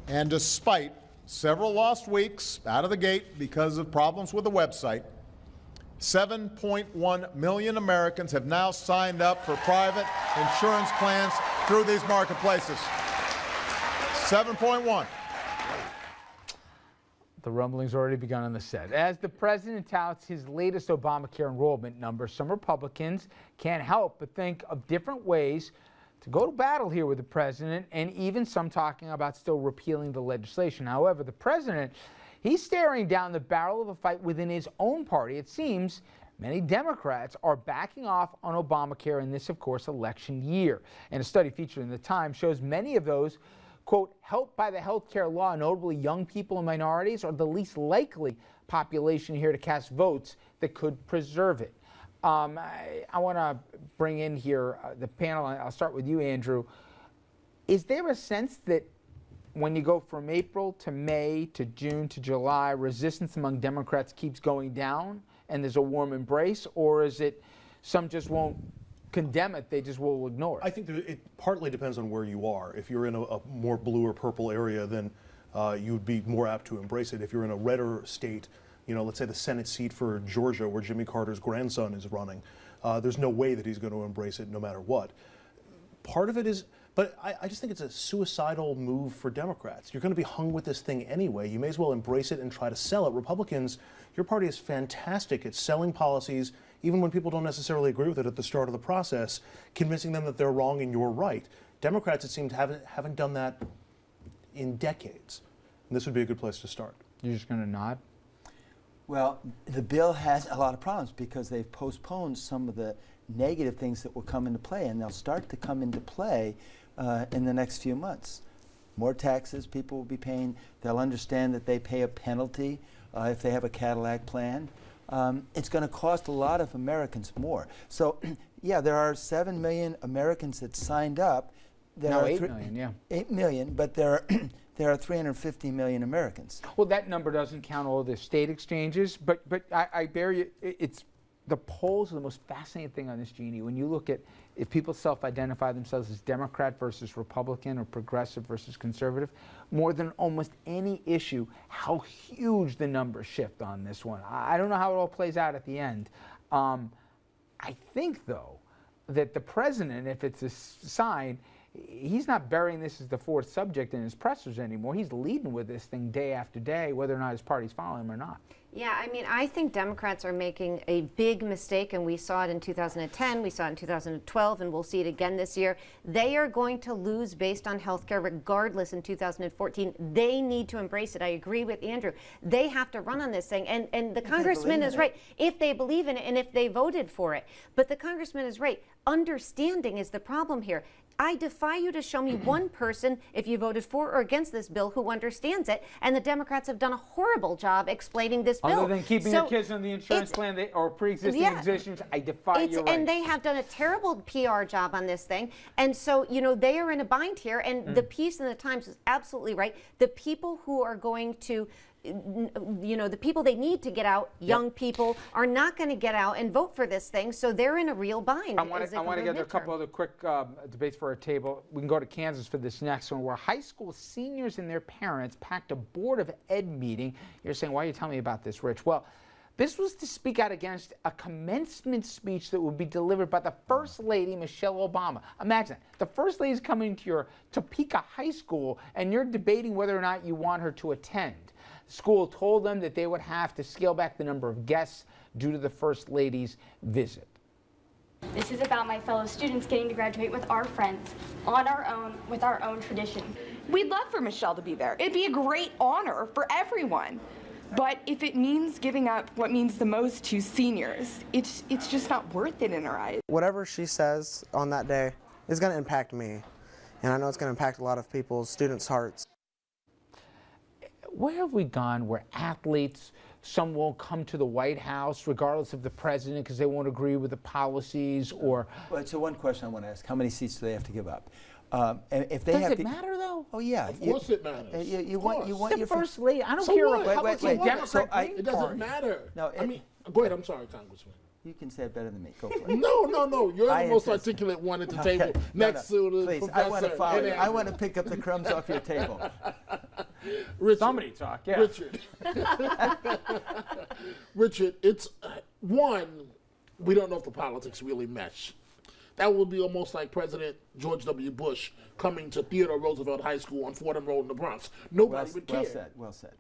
And despite several lost weeks out of the gate because of problems with the website, 7.1 million Americans have now signed up for private insurance plans through these marketplaces. 7.1. The rumbling's already begun on the set. As the president touts his latest Obamacare enrollment numbers, some Republicans can't help but think of different ways to go to battle here with the president, and even some talking about still repealing the legislation. However, the president, he's staring down the barrel of a fight within his own party. It seems many Democrats are backing off on Obamacare in this, of course, election year. And a study featured in the Times shows many of those, quote, helped by the health care law, notably young people and minorities, are the least likely population here to cast votes that could preserve it. I want to bring in here the panel. I'll start with you, Andrew. Is there a sense that when you go from April to May to June to July, resistance among Democrats keeps going down and there's a warm embrace, or is it some just won't condemn it, they just will ignore it? I think that it partly depends on where you are. If you're in a more blue or purple area, then you'd be more apt to embrace it. If you're in a redder state, you know, let's say the Senate seat for Georgia, where Jimmy Carter's grandson is running, there's no way that he's going to embrace it no matter what. Part of it is, but I just think it's a suicidal move for Democrats. You're going to be hung with this thing anyway. You may as well embrace it and try to sell it. Republicans, your party is fantastic at selling policies, even when people don't necessarily agree with it at the start of the process, convincing them that they're wrong and you're right. Democrats, it seems, haven't done that in decades. And this would be a good place to start. You're just going to nod? Well, the bill has a lot of problems because they've postponed some of the negative things that will come into play, and they'll start to come into play in the next few months. More taxes people will be paying. They'll understand that they pay a penalty if they have a Cadillac plan. It's going to cost a lot of Americans more. So, yeah, there are 7 million Americans that signed up. No, 8 million, yeah. 8 million, but there are 350 million Americans. Well, that number doesn't count all the state exchanges, but I bear you, it's the polls are the most fascinating thing on this, Jeannie. When you look at if people self-identify themselves as Democrat versus Republican or progressive versus conservative, more than almost any issue, how huge the numbers shift on this one. I don't know how it all plays out at the end. I think, though, that the president, if it's a sign, he's not burying this as the fourth subject in his pressers anymore. He's leading with this thing day after day, whether or not his party's following him or not. Yeah, I mean, I think Democrats are making a big mistake, and we saw it in 2010, we saw it in 2012, and we'll see it again this year. They are going to lose based on health care regardless in 2014. They need to embrace it. I agree with Andrew. They have to run on this thing, and the congressman is right. If they believe in it and if they voted for it. But the congressman is right. Understanding is the problem here. I defy you to show me one person, if you voted for or against this bill, who understands it. And the Democrats have done a horrible job explaining this bill. Other than keeping your kids on the insurance plan or pre-existing existing, I defy you. And they have done a terrible PR job on this thing. And so, you know, they are in a bind here. And the piece in the Times is absolutely right. The people who are going to, you know, the people they need to get out, young people, are not going to get out and vote for this thing, so they're in a real bind. I want to get a couple other quick debates for our table. We can go to Kansas for this next one, where high school seniors and their parents packed a Board of Ed meeting. You're saying, why are you telling me about this, Rich? Well, this was to speak out against a commencement speech that would be delivered by the First Lady, Michelle Obama. Imagine that. The First Lady's coming to your Topeka High School, and you're debating whether or not you want her to attend. School told them that they would have to scale back the number of guests due to the First Lady's visit. This is about my fellow students getting to graduate with our friends, on our own, with our own tradition. We'd love for Michelle to be there. It'd be a great honor for everyone. But if it means giving up what means the most to seniors, it's just not worth it in our eyes. Whatever she says on that day is going to impact me. And I know it's going to impact a lot of people's, students' hearts. Where have we gone where athletes, some won't come to the White House regardless of the president because they won't agree with the policies, or... Well, so one question I want to ask, how many seats do they have to give up? If they Does it matter, though? Oh, yeah. Of course it matters. You want your First Lady. I don't so care what? Republican, Democrat. It doesn't matter. No, I mean, go ahead. I'm sorry, Congressman. You can say it better than me. Go for it. No. You're I the most insist. articulate one at the Okay. table, next to the Please, professor. I want to follow and you. I Andrew. want to pick up the crumbs off your table. Richard, Somebody talk, yeah. Richard. Richard, it's one, we don't know if the politics really mesh. That would be almost like President George W. Bush coming to Theodore Roosevelt High School on Fordham Road in the Bronx. Nobody would care. Well said. Well said.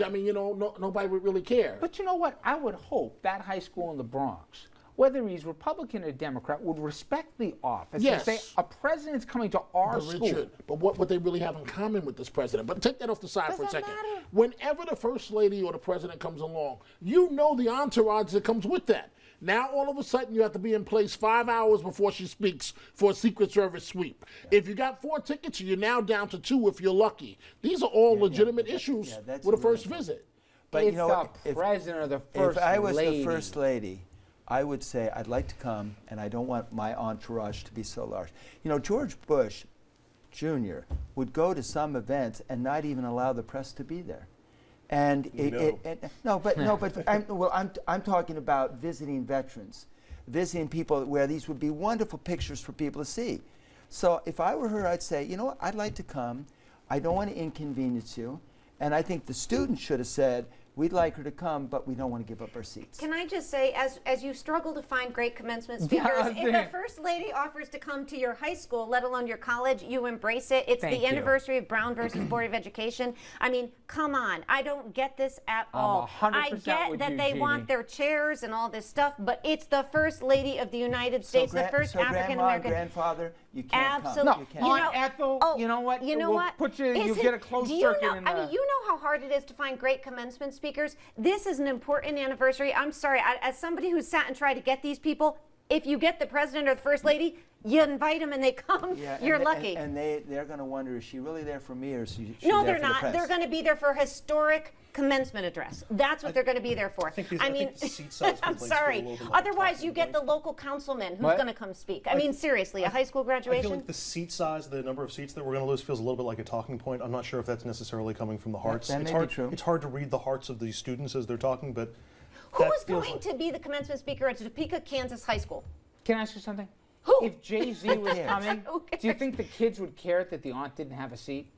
I mean, nobody would really care. But you know what? I would hope that high school in the Bronx, whether he's Republican or Democrat, would respect the office Yes. and say, a president's coming to our But school. Richard, but what they really have in common with this president, but take that off the side for a Doesn't second. matter. Whenever the first lady or the president comes along, you know the entourage that comes with that. Now, all of a sudden, you have to be in place 5 hours before she speaks for a Secret Service sweep. If you got 4 tickets, you're now down to 2 if you're lucky. These are all legitimate issues that's with a really first visit. But It's you know what? the president or the first If I was lady. the first lady, I would say I'd like to come, and I don't want my entourage to be so large. You know, George Bush Jr. would go to some events and not even allow the press to be there. And I'm talking about visiting veterans, visiting people where these would be wonderful pictures for people to see. So if I were her, I'd say, you know what, I'd like to come. I don't want to inconvenience you. And I think the students should have said, we'd like her to come, but we don't want to give up our seats. Can I just say, as you struggle to find great commencement Yeah, speakers, I was if the thinking- first lady offers to come to your high school, let alone your college, you embrace it. It's Thank the you. anniversary of Brown versus Board of Education. I mean, come on. I don't get this at I'm all. 100% I get with that you, they Jeannie. want their chairs and all this stuff, but it's the first lady of the United States, the first so African grandma and American. grandfather, you can't Absolutely. come. No, You can't. Aunt Ethel, you know what? You know We'll what? put you- you'll Isn't- get a closed do you circuit know, in I the- mean, you know how hard it is to find great commencement speakers. This is an important anniversary. I'm sorry, as somebody who's sat and tried to get these people, if you get the president or the first lady, you invite them and they come. Yeah, You're and lucky. they're going to wonder, is she really there for me or is she No, there they're for the not. press? They're going to be there for a historic commencement address. That's what they're going to be there for. I think the seat size I'm complaints feel a sorry. little bit like a Otherwise, talking you get point. the local councilman who's What? going to come speak. I mean, seriously, a high school I graduation. feel like the seat size, the number of seats that we're going to lose feels a little bit like a talking point. I'm not sure if that's necessarily coming from the hearts. that it's may be hard, true. It's hard to read the hearts of these students as they're talking, but Who that is feels going like- to be the commencement speaker at Topeka, Kansas High School? Can I ask you something? Who? If Jay-Z was cares? coming, Who do you think the kids would care that the aunt didn't have a seat?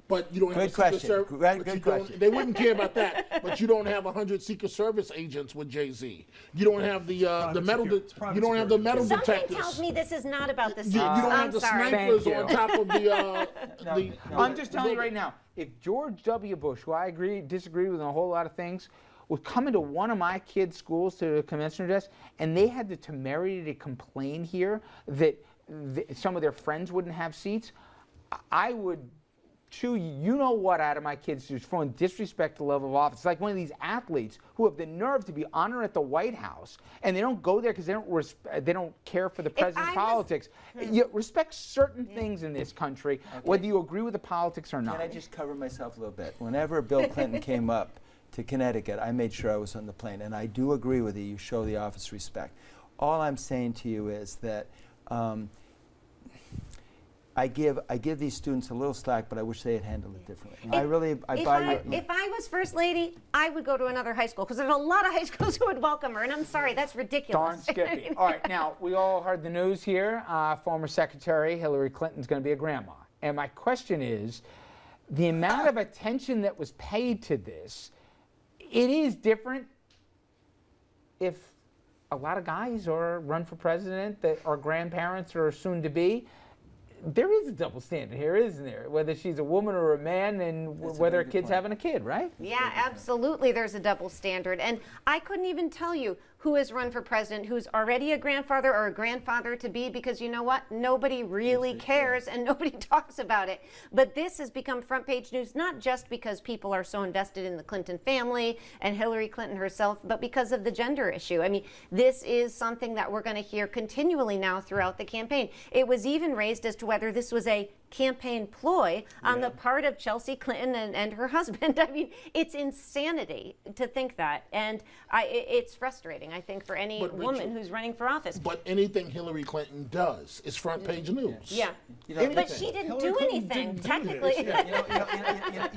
But you don't have Good a Secret question. Service. Good but you question. don't- They wouldn't care about that. But you don't have 100 Secret Service agents with Jay-Z. You don't have the metal. it's private You don't have the security. metal Something detectors. tells me this is not about the You, seats. you don't I'm have the sorry. snipers Thank on you. top of the. I'm just telling you right now, if George W. Bush, who I disagree with on a whole lot of things, would come into one of my kids' schools to a commencement address, and they had the temerity to complain here that some of their friends wouldn't have seats, I would chew you know what out of my kids just from disrespect to the level of office. It's like one of these athletes who have the nerve to be honored at the White House, and they don't go there because they don't care for the president's I was- politics. You respect certain things in this country, whether you agree with the politics or not. Can I just cover myself a little bit? Whenever Bill Clinton came up to Connecticut, I made sure I was on the plane. And I do agree with you. You show the office respect. All I'm saying to you is that I give these students a little slack, but I wish they had handled it differently. If I was first lady, I would go to another high school because there's a lot of high schools who would welcome her. And I'm sorry, that's ridiculous. Darn Skippy. All right, now, we all heard the news here. Former Secretary Hillary Clinton's going to be a grandma. And my question is, the amount of attention that was paid to this, it is different if a lot of guys are run for president that are grandparents or soon to be. There is a double standard here, isn't there? Whether she's a woman or a man, and whether a kid's having a kid, right? Yeah, absolutely. There's a double standard. And I couldn't even tell you who has run for president who's already a grandfather or a grandfather to be, because you know what? Nobody really cares and nobody talks about it. But this has become front page news, not just because people are so invested in the Clinton family and Hillary Clinton herself, but because of the gender issue. I mean, this is something that we're going to hear continually now throughout the campaign. It was even raised as to whether this was a campaign ploy on the part of Chelsea Clinton and her husband. I mean, it's insanity to think that. And it's frustrating, I think, for any But, woman Richard, who's running for office. But anything Hillary Clinton does is front page news. Yeah. know, But she didn't Hillary do Clinton anything, didn't do technically.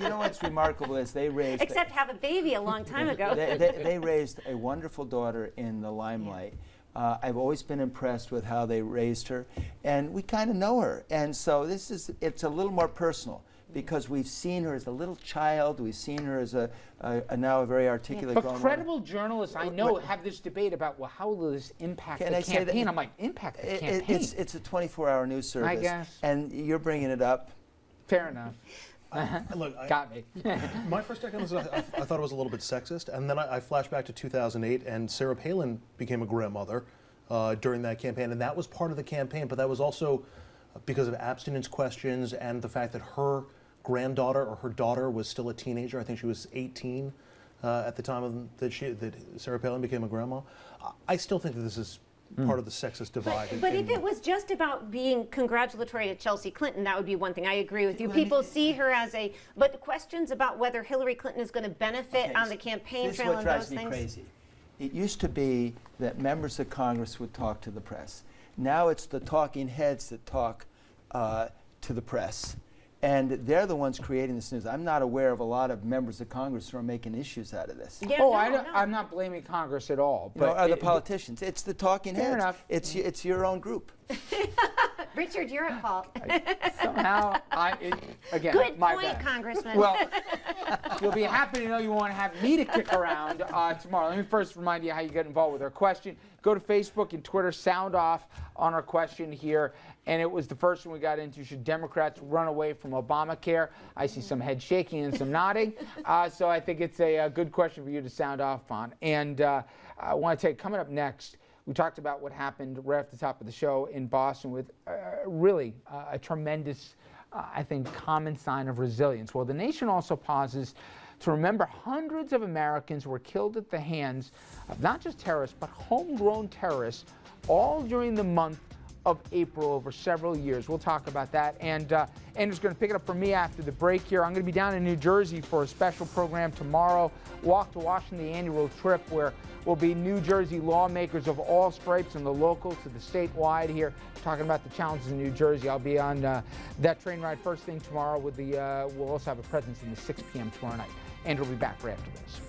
You know what's remarkable is they raised Except have a baby a long time ago. they raised a wonderful daughter in the limelight. I've always been impressed with how they raised her, and we kind of know her. And so it's a little more personal because we've seen her as a little child. We've seen her as a now a very articulate But grown credible journalists, I know, have this debate about, well, how will this impact the campaign? I'm like, impact the campaign? It's a 24-hour news service. I guess. And you're bringing it up. Fair enough. Look, Got me. my first take on this, I thought it was a little bit sexist, and then I flashed back to 2008, and Sarah Palin became a grandmother during that campaign, and that was part of the campaign, but that was also because of abstinence questions and the fact that her granddaughter or her daughter was still a teenager. I think she was 18 at the time that Sarah Palin became a grandma. I still think that this is part of the sexist divide. But if it was just about being congratulatory to Chelsea Clinton, that would be one thing. I agree with you. People see her as but questions about whether Hillary Clinton is going to benefit on the campaign trail and those things. This is what drives me crazy. It used to be that members of Congress would talk to the press. Now it's the talking heads that talk to the press. And they're the ones creating this news. I'm not aware of a lot of members of Congress who are making issues out of this. Yeah, I'm not blaming Congress at all. But are the politicians? It's the talking heads. Fair enough. It's your own group. Richard, you're at fault. Somehow, again, Good my point, bad. Congressman. Well, you'll be happy to know you won't have me to kick around tomorrow. Let me first remind you how you get involved with our question. Go to Facebook and Twitter, sound off on our question here. And it was the first one we got into. Should Democrats run away from Obamacare? I see some head shaking and some nodding. So I think it's a good question for you to sound off on. And I want to tell you, coming up next, we talked about what happened right at the top of the show in Boston with really a tremendous, I think, common sign of resilience. Well, the nation also pauses to remember hundreds of Americans were killed at the hands of not just terrorists, but homegrown terrorists, all during the month of April over several years. We'll talk about that. And Andrew's going to pick it up from me after the break here. I'm going to be down in New Jersey for a special program tomorrow, Walk to Washington, the annual trip where will be New Jersey lawmakers of all stripes, from the local to the statewide here, talking about the challenges in New Jersey. I'll be on that train ride first thing tomorrow with we'll also have a presence in the 6 p.m. tomorrow night. Andrew will be back right after this.